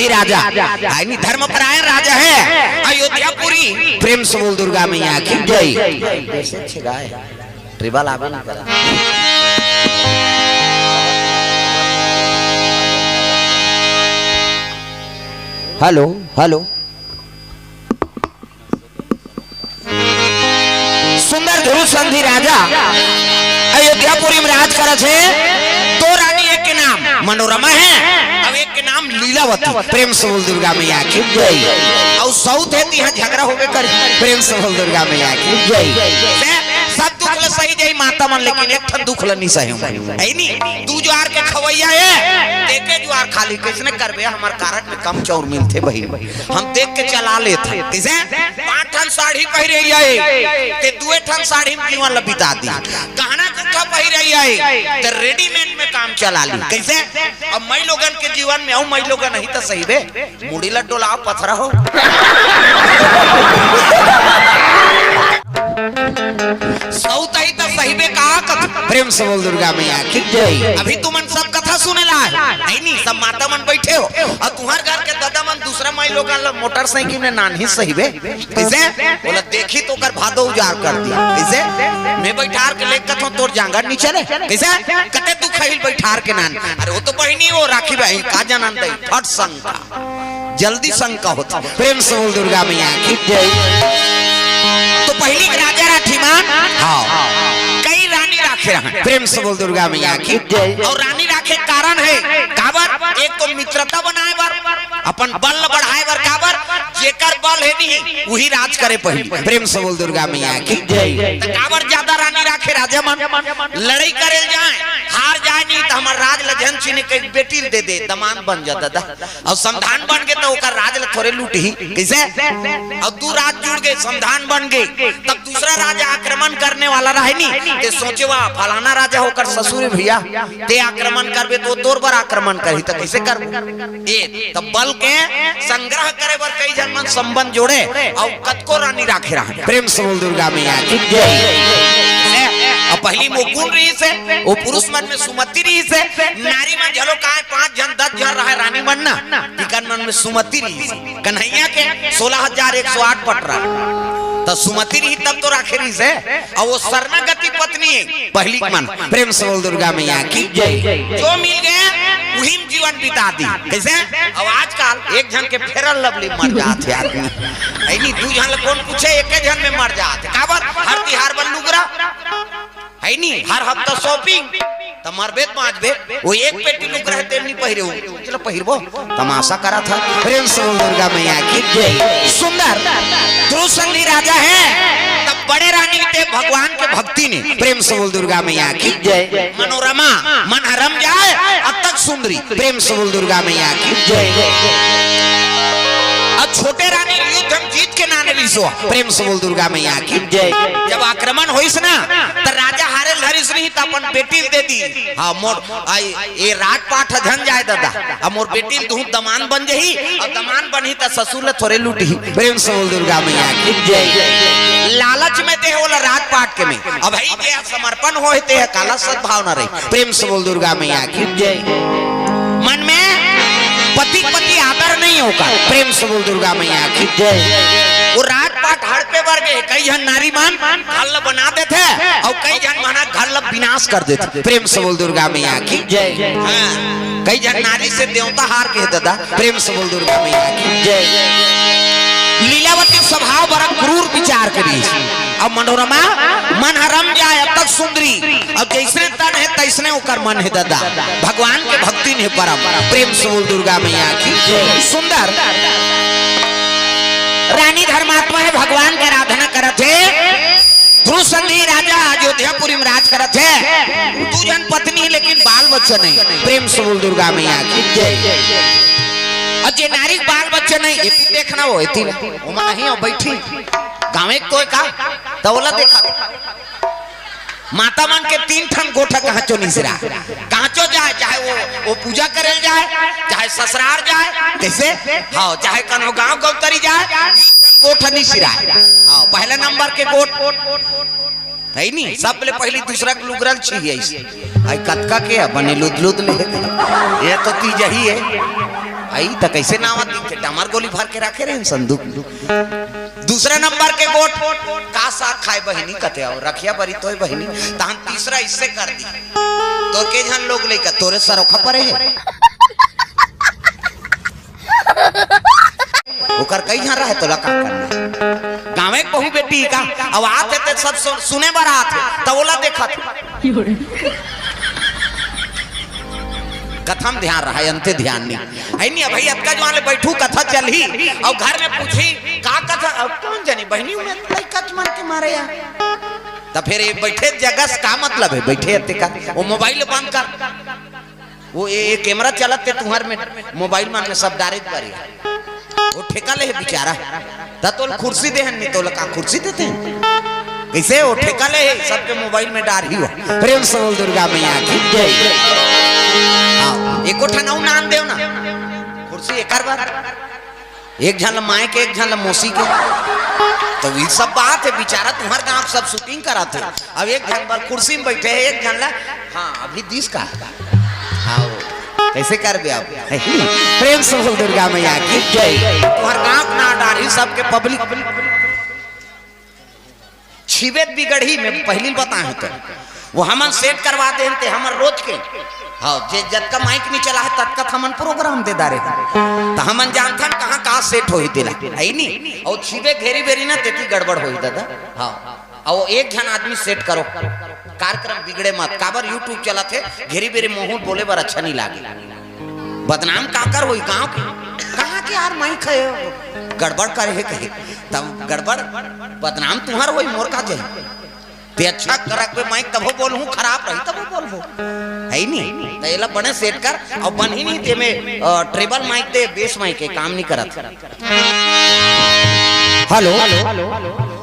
संधि राजा यानी धर्मपरायण राजा है अयोध्यापुरी। प्रेम से बोल दुर्गा मैया की जय। ट्रिबल आवे ना करा। हेलो हेलो सुंदर ध्रुव संधि राजा अयोध्यापुरी में राज करत है। दो रानी एक के नाम मनोरमा है अब एक के नाम लीलावती। प्रेम से बोल दुर्गा मैया की जय। और साउथ है यहाँ झगड़ा हो गए कर। प्रेम से बोल दुर्गा मैया की जय। सब दुख ल सही जाई माता मन लेकिन एक ठन दुख ल नहीं सही है नी। तू ज्वार के खवैया है देखे ज्वार खाली किसने करबे हमार कारक में कम चौर मिलते भाई हम देख के चला लेते किसे 5 ठन साड़ी पहिरे आए ते 2 ठन साड़ी में जीवन ल बिता दी कहना कुखा पहिरे आए ते रेडीमेड में काम चला ली कैसे। अब मई लोगन के जीवन में मई लोगन नहीं तो सही बे मुड़ी ल डोलाओ पथरा हो सौताई तो सही बे कहा कथा। प्रेम से बोल दुर्गा मैया की जय। अभी तुमन सब कथा सुने ला है नहीं सब माता मन बैठे हो और तुम्हार घर के दादा मन दूसरा माई लोग मोटरसाइकिल में नान ही सही बे कैसे बोला देखी तो कर भादो उजार कर दिया कैसे। मैं बैठार के ले कथो तोर जांगर नहीं चले कैसे कते तू खइल बैठार के नान अरे वो तो बहनी वो राखी बहन का जनन दे फट शंका जल्दी शंका होता। प्रेम से बोल दुर्गा मैया की जय। तो पहली राजा राठीमान हाँ कई रानी राखे रहा। प्रेम से बोल दुर्गा मैया की जय। और रानी राखे कारण है काबर एक तो मित्रता बनाए बर अपन बल बढ़ाए बर काबर जेकर बल है नहीं वही राज करे पहली। प्रेम से बोल दुर्गा मैया की जय। काबर ज्यादा रानी राखे राजा मन लड़ाई करे जाए हार जाए नहीं तो हमार राज लजन चिन्ह के बेटी दे दे दमान बन जा दादा और संधान बन गए तो ओकर राज थोड़े लूट ही कैसे। और तू राज जुड़ गए संधान बन गए तब दूसरा राजा आक्रमण करने वाला रहे नहीं ते सोचे वाह फलाना राजा होकर ससुर भैया ते आक्रमण करबे तो तोर पर आक्रमण करही तो कैसे कर ए तब बल के संग्रह करे बर कई जन मन संबंध जोड़े और कतको रानी राखे रहा। प्रेम से बोल दुर्गा मैया की जय। और पहली मुकुंद रही से वो पुरुष मन में सुमति रही से नारी मन झलो काहे 5 जन 10 जन रहा रानी मन ना तिकन मन में सुमति रही से कन्हैया के 16,108 पटरा तो सुमति रही तब तो राखे रही से और वो शरणागति पत्नी है पहली मन। प्रेम से बोल दुर्गा मैया की जय। जो मिल गए वही जीवन बिता दी कैसे। अब आजकल एक जन के फेरल लवली मर जाते आदमी ऐनी 2 जन कौन पूछे एक जन में मर जाते काबर हर तिहार बन लुगरा है नहीं हर हफ्ता शॉपिंग तो मरबे माजबे वो एक पेटी लुक रहे तेमनी पहिरे हो चलो पहिरबो तमाशा करा था। प्रेम से बोल दुर्गा मैया की जय। सुंदर ध्रुव संधि राजा है तब बड़े रानी ते भगवान के भक्ति ने। प्रेम से बोल दुर्गा मैया की जय। मनोरमा मन हरम जाए अब तक सुंदरी। प्रेम से बोल दुर्गा मैया की जय। और छोटे रानी युद्ध जीत के नाने विश्व। प्रेम से बोल दुर्गा मैया की जय। जब आक्रमण होइस ना तो राजा हारे लहरिस नहीं तो अपन बेटी दे दी हाँ मोर ये रात पाठ धन जाए दादा अब मोर बेटी तू दमान बन जही और दमान बनी तो ससुर थोड़े लूटी। प्रेम से बोल दुर्गा मैया की जय। लालच में ते होला रात पाठ के में अब भाई ते समर्पण होते है काला सद्भावना रही। प्रेम से बोल दुर्गा मैया की जय। मन में पति पति आदर नहीं होगा। प्रेम से बोल दुर्गा मैया की जय। वो रात पाठ हड़ पे बढ़ गए कई जन नारी मान घर बना देते और कई जन माना घर विनाश कर देते। प्रेम से बोल दुर्गा मैया की जय। हाँ। कई जन नारी से देवता हार के दादा। प्रेम से बोल दुर्गा मैया की जय। लीलावती स्वभाव बड़ा क्रूर विचार करी अब मनोरमा मन हरम जाए अब तक सुंदरी अब जैसने तन है तैसने ओकर मन है दादा भगवान के भक्ति ने परम। प्रेम से बोल दुर्गा मैया की जय। सुंदर रानी धर्मात्मा है भगवान की आराधना करत है। ध्रुव संधि राजा अयोध्यापुरी में राज करत है 2 जन पत्नी लेकिन बाल बच्चा नहीं। प्रेम से बोल दुर्गा मैया की जय। अजय नारी बाल बच्चे नहीं इतनी देखना वो इतनी उमा नहीं और बैठी गाँव तो का तवला देखा माता मन के 3 ठन गोठा कहाँ चो निसरा कहाँ चो जाए चाहे वो पूजा करे जाए चाहे ससुराल जाए कैसे हाँ चाहे कनो गाँव गौतरी जाए 3 ठन गोठा निसरा हाँ पहले नंबर के गोट है नहीं सब ले पहली दूसरा के लुगरल चाहिए आई कतका के बने लुद लुद ले ये तो तीज ही है आई तो कैसे नावा दिखे डमर गोली भर के रखे रहे संदूक। दूसरे नंबर के गोट का साग खाए बहिनी कते और रखिया बरी तोय बहिनी तहन तीसरा इससे कर दी तो के जन लोग लेकर तोरे सरोखा पड़े ओकर कई जन रहे तो लका करना गाँव में बहु बेटी का अब आते थे सब सुने बार आते तो बोला देखा कथम ध्यान रहा अंते ध्यान नहीं है नहीं भाई अतका जो वाले बैठू कथा चल ही और घर में पूछी का कथा अब कौन जानी बहनी में कच मार के मारे यार तो फिर ये बैठे जगह का मतलब है बैठे अते का वो मोबाइल बंद कर वो ये कैमरा चलते तुम्हार में मोबाइल में सब डायरेक्ट करी वो ठेका ले बेचारा तो कुर्सी दे नहीं तो लका कुर्सी देते हैं कैसे वो ठेका ले सबके मोबाइल में डार ही हो। प्रेम से बोल दुर्गा मैया की जय। एको ठनाऊ नाम देव ना कुर्सी एक बार एक झन माए के एक झन मौसी के तो ये सब बात है बेचारा तुम्हारे गांव सब शूटिंग कराते अब एक झन पर कुर्सी में बैठे है एक झन हाँ अभी 20 का हाँ कैसे कर बे आप प्रेम से बोल दुर्गा मैया की जय। तुम्हारे गांव ना डारी सबके पब्लिक छिबेत बिगड़ी में पहली बताए तो वो हमन सेट करवा दे हमर रोज के हाँ जे जब का माइक नहीं चला है तब का हमन प्रोग्राम दे दारे तो हमन जानथन कहाँ कहाँ सेट होई दिला है नहीं और छिबे घेरी बेरी ना तेती गड़बड़ होई दादा हाँ और एक जन आदमी सेट करो कार्यक्रम बिगड़े मत काबर यूट्यूब चला थे घेरी बेरी मुंह बोले बर अच्छा नहीं लागे बदनाम काकर होई गांव के कहाँ के यार माइक है गड़बड़ करे कहे तब गड़बड़ बदनाम तुम्हार होई मोर का जाए ते अच्छा करक पे माइक तब बोलूं खराब रही तब बोलबो है नहीं तो एला बने सेट कर और बन ही नहीं ते में ट्रेबल माइक दे बेस माइक के काम नहीं करत। हेलो